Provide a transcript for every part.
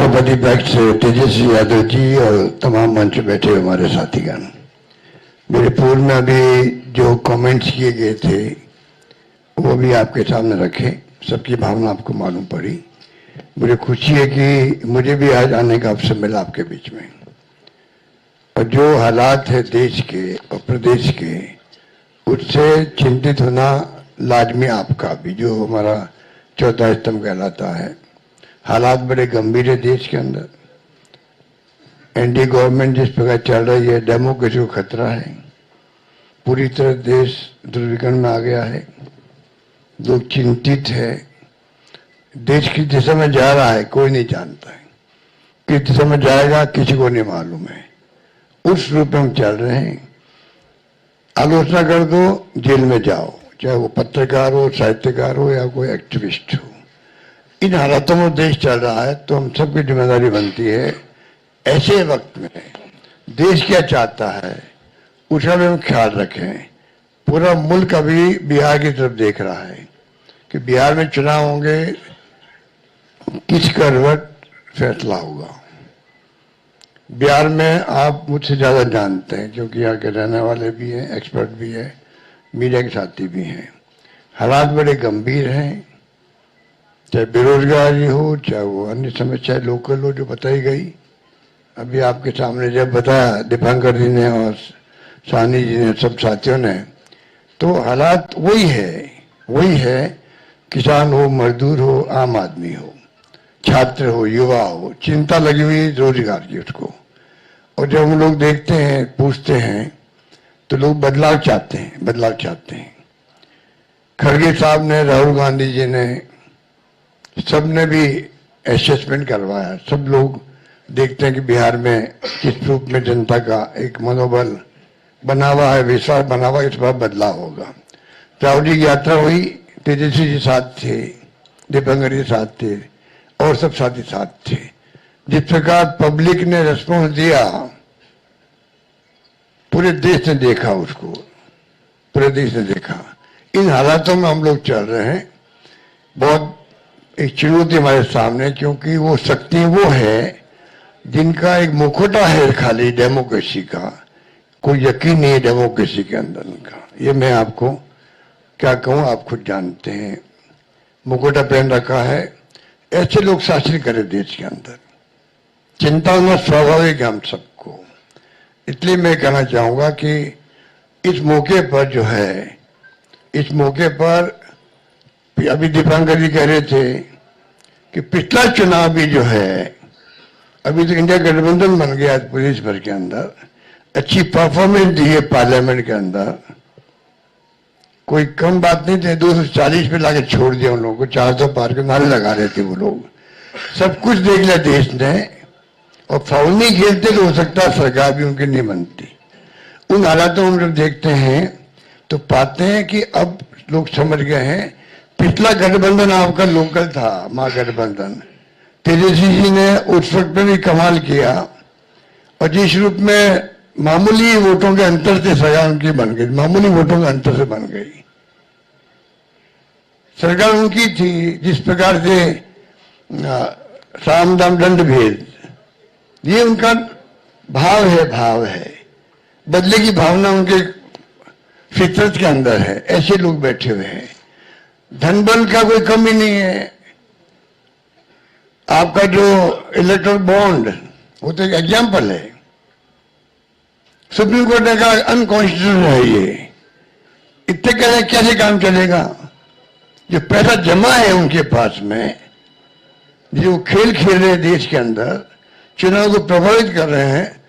सभापति पक्ष तेजस्वी यादव जी और तमाम मंच पे बैठे हमारे साथीगण, मेरे पूर्व में अभी जो कमेंट्स किए गए थे वो भी आपके सामने रखे। सबकी भावना आपको मालूम पड़ी। मुझे खुशी है कि मुझे भी आज आने का अवसर मिला आपके बीच में। और जो हालात है देश के और प्रदेश के, उससे चिंतित होना लाजमी आपका भी, जो हमारा चौथा स्तंभ कहलाता है। हालात बड़े गंभीर है देश के अंदर। एनडीए गवर्नमेंट जिस प्रकार चल रही है, डेमोक्रेसी को खतरा है। पूरी तरह देश दुर्विघटन में आ गया है। लोग चिंतित है। देश किस दिशा में जा रहा है कोई नहीं जानता है। किस दिशा में जाएगा किसी को नहीं मालूम है। उस रूप में हम चल रहे हैं। आलोचना कर दो जेल में जाओ, चाहे वो पत्रकार हो, साहित्यकार हो या कोई एक्टिविस्ट हो। इन हालातों में देश चल रहा है, तो हम सबकी जिम्मेदारी बनती है ऐसे वक्त में देश क्या चाहता है उसका भी हम ख्याल रखें। पूरा मुल्क अभी बिहार की तरफ देख रहा है कि बिहार में चुनाव होंगे, किस करवट फैसला होगा। बिहार में आप मुझसे ज्यादा जानते हैं क्योंकि यहाँ के रहने वाले भी हैं, एक्सपर्ट भी हैं, मीडिया के साथी भी हैं। हालात बड़े गंभीर हैं, चाहे बेरोजगारी हो, चाहे वो अन्य समस्या लोकल हो जो बताई गई। अभी आपके सामने जब बताया दीपांकर जी ने और सानी जी ने, सब साथियों ने, तो हालात वही है। किसान हो, मजदूर हो, आम आदमी हो, छात्र हो, युवा हो, चिंता लगी हुई रोजगार की उसको। और जब हम लोग देखते हैं, पूछते हैं, तो लोग बदलाव चाहते हैं। खड़गे साहब ने, राहुल गांधी जी ने, सबने भी असेसमेंट करवाया। सब लोग देखते हैं कि बिहार में किस रूप में जनता का एक मनोबल बना हुआ है, विश्वास बना हुआ, इस बार बदलाव होगा। राहुल जी की यात्रा हुई, तेजस्वी जी साथ थे, दीपांकर जी साथ थे और सब साथी साथ थे। जिस प्रकार पब्लिक ने रिस्पॉन्स दिया, पूरे देश ने देखा उसको, पूरे देश ने देखा। इन हालातों में हम लोग चल रहे हैं। बहुत एक चुनौती हमारे सामने, क्योंकि वो शक्ति वो है जिनका एक मुखौटा है खाली डेमोक्रेसी का। कोई यकीन नहीं है डेमोक्रेसी के अंदर उनका। ये मैं आपको क्या कहूं, आप खुद जानते हैं। मुखौटा पहन रखा है। ऐसे लोग शासन करें देश के अंदर, चिंता होना स्वाभाविक है हम सबको। इसलिए मैं कहना चाहूंगा कि इस मौके पर जो है, इस मौके पर अभी दीपांकर जी कह रहे थे कि पिछला चुनाव भी जो है, अभी तो इंडिया गठबंधन बन गया प्रदेश भर के अंदर, अच्छी परफॉर्मेंस दी है पार्लियामेंट के अंदर। कोई कम बात नहीं थी। 240 पे लाके छोड़ दिया उन लोगों को। 400 पार के नारे लगा रहे थे वो लोग। सब कुछ देख लिया देश ने, और फाउल नहीं खेलते तो हो सकता है सरकार भी उनकी नहीं बनती। उन हालातों में हम जब देखते हैं तो पाते हैं कि अब लोग समझ गए हैं। पिछला गठबंधन आपका लोकल था, महागठबंधन। तेजस्वी जी ने उस वक्त में भी कमाल किया, और जिस रूप में मामूली वोटों के अंतर से सरकार उनकी बन गई, मामूली वोटों के अंतर से बन गई सरकार उनकी थी। जिस प्रकार से साम दाम दंड भेद, ये उनका भाव है। बदले की भावना उनके फितरत के अंदर है। ऐसे लोग बैठे हुए हैं। धन बल का कोई कमी नहीं है। आपका जो इलेक्ट्रल बॉन्ड, वो तो एक एग्जाम्पल है। सुप्रीम कोर्ट ने कहा अनकॉन्स्टिट्यूशनल है ये। इतने कहने कैसे काम चलेगा? जो पैसा जमा है उनके पास में, जो खेल खेल रहे हैं देश के अंदर, चुनाव को प्रभावित कर रहे हैं,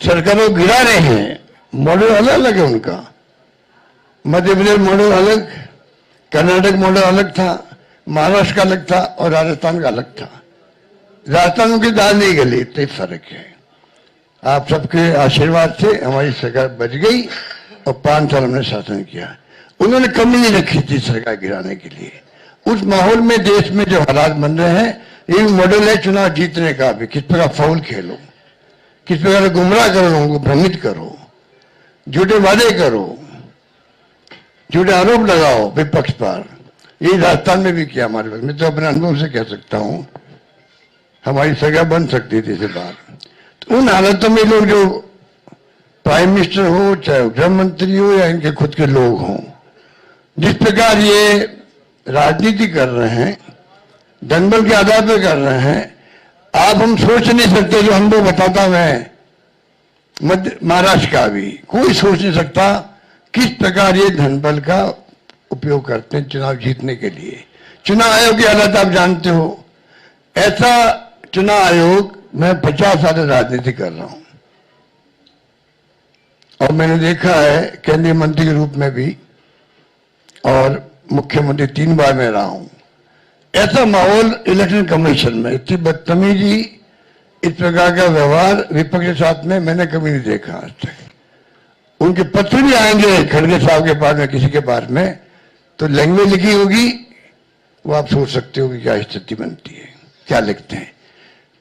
सरकारों को गिरा रहे हैं। मॉडल अलग अलग है उनका। मध्य प्रदेश मॉडल अलग, कर्नाटक मॉडल अलग था, महाराष्ट्र का अलग था और राजस्थान का अलग था। राजस्थान की दाल नहीं गली, इतना फर्क है। आप सबके आशीर्वाद से हमारी सरकार बच गई और 5 साल हमने शासन किया। उन्होंने कमी नहीं रखी थी सरकार गिराने के लिए। उस माहौल में देश में जो हालात बन रहे हैं, ये मॉडल है चुनाव जीतने का भी। किस प्रकार फाउल खेलो, किस प्रकार गुमराह करो, लोगों को भ्रमित करो, झूठे वादे करो, झूठे आरोप लगाओ विपक्ष पर। यही राजस्थान में भी किया हमारे वक्त। मैं तो अपने अनुभव से कह सकता हूं हमारी सगा बन सकती थी इसे बार। तो उन हालतों में लोग जो प्राइम मिनिस्टर हो, चाहे गृह मंत्री हो या इनके खुद के लोग हों, जिस प्रकार ये राजनीति कर रहे हैं, दंगल के आधार पर कर रहे हैं, आप हम सोच नहीं सकते। जो हम लोग बताता मैं मध्य महाराष्ट्र का भी कोई सोच नहीं सकता किस प्रकार ये धनबल का उपयोग करते हैं चुनाव जीतने के लिए। चुनाव आयोग की हालत आप जानते हो। ऐसा चुनाव आयोग, मैं 50 साल राजनीति कर रहा हूं और मैंने देखा है केंद्रीय मंत्री के रूप में भी और मुख्यमंत्री 3 बार में रहा हूं। ऐसा माहौल इलेक्शन कमीशन में, इतनी बदतमीजी, इस प्रकार का व्यवहार विपक्ष के साथ में मैंने कभी नहीं देखा आज तक। उनके पत्र भी आएंगे खड़गे साहब के पास में, किसी के पास में, तो लैंग्वेज लिखी होगी, वो आप सोच सकते हो कि क्या स्थिति बनती है, क्या लिखते हैं।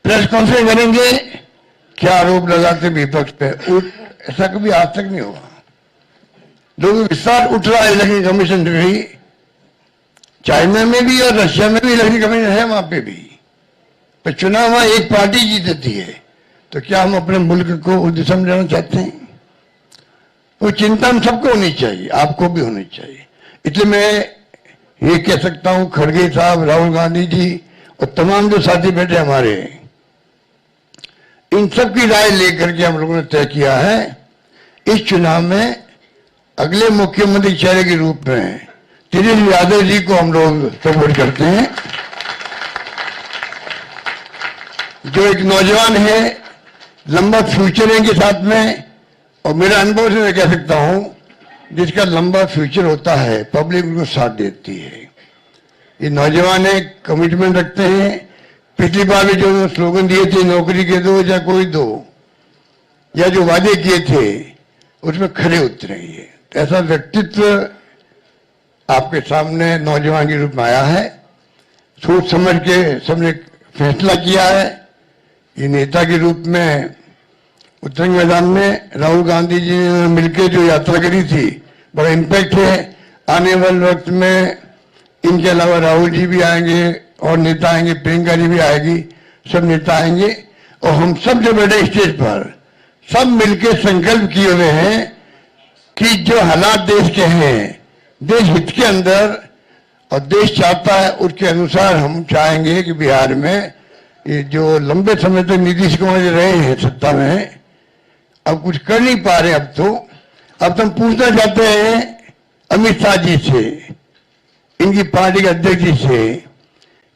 प्रेस कॉन्फ्रेंस करेंगे, क्या आरोप लगाते विपक्ष पे, ऐसा कभी आज तक नहीं हुआ। लोगों विश्वास उठ रहा है इलेक्शन कमीशन भी, चाइना में भी और रशिया में भी इलेक्शन कमीशन है, वहां पे भी। पर चुनाव वहां एक पार्टी जीतती है, तो क्या हम अपने मुल्क को उस दिशा में जाना चाहते हैं? वो चिंता हम सबको होनी चाहिए, आपको भी होनी चाहिए। इसलिए मैं ये कह सकता हूं, खड़गे साहब, राहुल गांधी जी और तमाम जो साथी बैठे हमारे, इन सब की राय लेकर के हम लोगों ने तय किया है इस चुनाव में अगले मुख्यमंत्री चेहरे के रूप में तेजस्वी यादव जी को हम लोग सपोर्ट करते हैं, जो एक नौजवान है, लंबा फ्यूचर है इनके साथ में। और मेरा अनुभव से मैं कह सकता हूं, जिसका लंबा फ्यूचर होता है पब्लिक उनको साथ देती है। ये नौजवान है, कमिटमेंट रखते हैं। पिछली बार भी जो स्लोगन दिए थे, नौकरी के दो या कोई दो, या जो वादे किए थे उसमें खरे उतरे। ये ऐसा व्यक्तित्व आपके सामने नौजवान के रूप में आया है। सोच समझ के सबने फैसला किया है। ये नेता के रूप में उत्तरंग मैदान में राहुल गांधी जी ने मिलकर जो यात्रा करी थी, बड़ा इम्पैक्ट है। आने वाले वक्त में इनके अलावा राहुल जी भी आएंगे और नेता आएंगे, प्रियंका जी भी आएगी, सब नेता आएंगे और हम सब जो बैठे स्टेज पर सब मिलकर संकल्प किए हुए हैं कि जो हालात देश के हैं, देश हित के अंदर और देश चाहता है उसके अनुसार हम चाहेंगे कि बिहार में ये जो लंबे समय तक नीतीश कुमार जी रहे हैं सत्ता में, अब कुछ कर नहीं पा रहे। अब तो हम पूछना चाहते हैं अमित शाह जी से, इनकी पार्टी के अध्यक्ष जी से,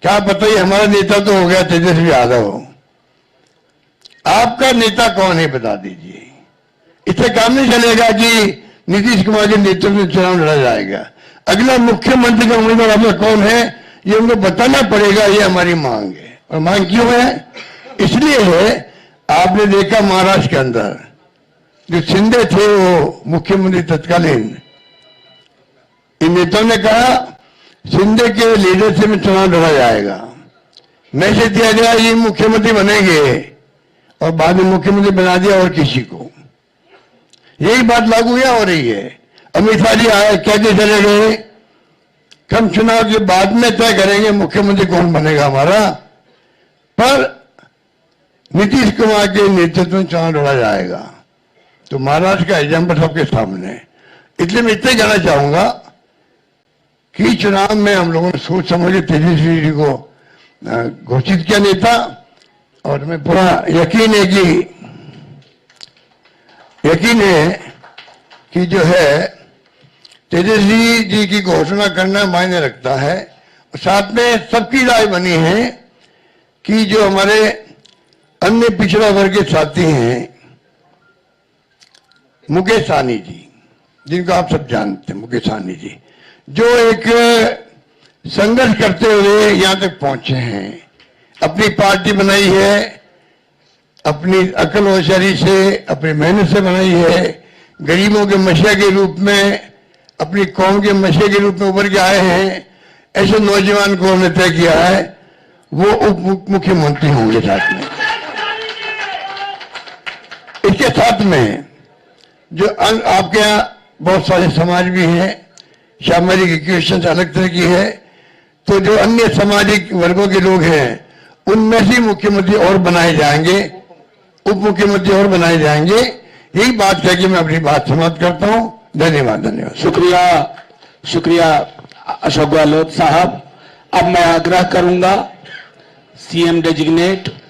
क्या बताइए, हमारा नेता तो हो गया तेजस्वी यादव, आपका नेता कौन है बता दीजिए। इससे काम नहीं चलेगा कि नीतीश कुमार के नेतृत्व में चुनाव लड़ा जाएगा। अगला मुख्यमंत्री का उम्मीदवार आपका कौन है ये उनको बताना पड़ेगा, ये हमारी मांग है। और मांग क्यों है? इसलिए है, आपने देखा महाराष्ट्र के अंदर जो शिंदे थे वो मुख्यमंत्री तत्कालीन, इन नेताओं ने कहा शिंदे के लीडरशिप में चुनाव लड़ा जाएगा, मैसेज दिया गया ये मुख्यमंत्री बनेंगे और बाद में मुख्यमंत्री बना दिया और किसी को। यही बात लागू या हो रही है। अमित शाह जी आए, कहते चले गए हम चुनाव के बाद में तय करेंगे मुख्यमंत्री कौन बनेगा हमारा, पर नीतीश कुमार के नेतृत्व में चुनाव लड़ा जाएगा। तो महाराष्ट्र का एग्जाम्पल सबके सामने। इसलिए मैं इतना कहना चाहूंगा कि चुनाव में हम लोगों ने सोच समझ के तेजस्वी जी को घोषित किया नेता, और हमें पूरा यकीन है कि जो है तेजस्वी जी की घोषणा करना मायने रखता है। और साथ में सबकी राय बनी है कि जो हमारे अन्य पिछड़ा वर्ग के साथी हैं, मुकेश सहनी जी, जिनको आप सब जानते हैं, मुकेश सहनी जी जो एक संघर्ष करते हुए यहां तक पहुंचे हैं, अपनी पार्टी बनाई है, अपनी अकल होशियारी से, अपनी मेहनत से बनाई है, गरीबों के मसीहा के रूप में, अपनी कौम के मसीहा के रूप में उभर के आए हैं। ऐसे नौजवान को हमने तय किया है वो उप मुख्यमंत्री होंगे। साथ में इसके साथ में जो आपके यहाँ बहुत सारे समाज भी हैं, सामाजिक इक्वेशन अलग तरह की है, तो जो अन्य सामाजिक वर्गों के लोग हैं उनमें से मुख्यमंत्री और बनाए जाएंगे, उप मुख्यमंत्री और बनाए जाएंगे। यही बात कह के मैं अपनी बात समाप्त करता हूं। धन्यवाद। शुक्रिया, शुक्रिया अशोक गहलोत साहब। अब मैं आग्रह करूंगा सीएम डेजिग्नेट